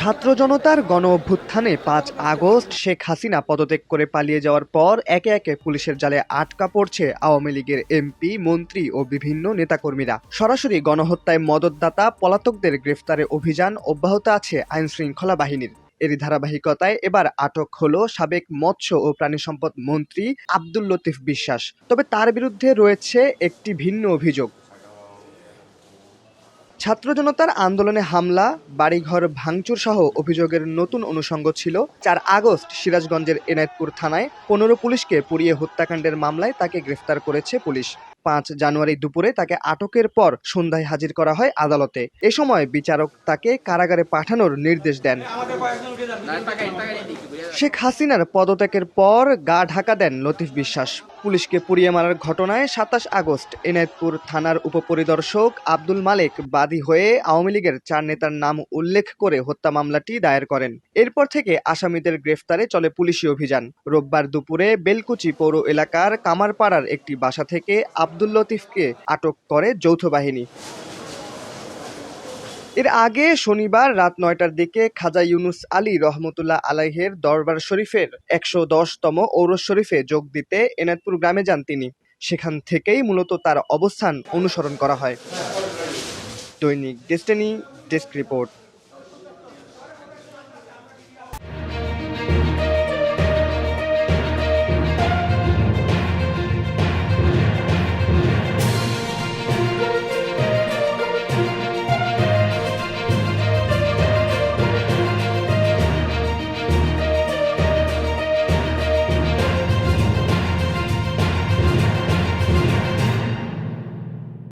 ছাত্র জনতার গণ অভ্যুত্থানে ৫ আগস্ট শেখ হাসিনা পদত্যাগ করে পালিয়ে যাওয়ার পর একে একে পুলিশের জালে আটকা পড়ছে আওয়ামী লীগের এমপি, মন্ত্রী ও বিভিন্ন নেতাকর্মীরা। সরাসরি গণহত্যায় মদদদাতা পলাতকদের গ্রেফতারে অভিযান অব্যাহত আছে আইনশৃঙ্খলা বাহিনীর। এরই ধারাবাহিকতায় এবার আটক হলো সাবেক মৎস্য ও প্রাণী সম্পদ মন্ত্রী আব্দুল লতিফ বিশ্বাস। তবে তার বিরুদ্ধে রয়েছে একটি ভিন্ন অভিযোগ। ছাত্র জনতার আন্দোলনে হামলা, বাড়িঘর ভাঙচুর সহ অভিযোগের নতুন অনুষঙ্গ ছিল ৪ আগস্ট সিরাজগঞ্জের এনায়েতপুর থানায় ১৫ পুলিশকে পুড়িয়ে হত্যাকাণ্ডের মামলায় তাকে গ্রেফতার করেছে পুলিশ। ৫ জানুয়ারি দুপুরে তাকে আটকের পর সন্ধ্যায় হাজির করা হয় আদালতে। এ সময় বিচারক তাকে কারাগারে পাঠানোর নির্দেশ দেন। শেখ হাসিনার পদত্যাগের পর গা ঢাকা দেন লতিফ বিশ্বাস। পুলিশকে পুড়িয়ে মারার ঘটনায় ২৭ আগস্ট এনায়েতপুর থানার উপপরিদর্শক আব্দুল মালেক বাদী হয়ে আওয়ামী লীগের ৪ নেতার নাম উল্লেখ করে হত্যা মামলাটি দায়ের করেন। এরপর থেকে আসামিদের গ্রেফতারে চলে পুলিশি অভিযান। রোববার দুপুরে বেলকুচি পৌর এলাকার কামারপাড়ার একটি বাসা থেকে আব্দুল লতিফকে আটক করে যৌথ বাহিনী। এর আগে শনিবার রাত ৯টার দিকে খাজা ইউনুস আলী রহমতুল্লাহ আলাইহের দরবার শরীফের ১১০তম ঔরস শরীফে যোগ দিতে এনায়েতপুর গ্রামে যান তিনি। সেখান থেকেই মূলত তার অবস্থান অনুসরণ করা হয়। দৈনিক ডেস্টিনি ডেস্ক রিপোর্ট।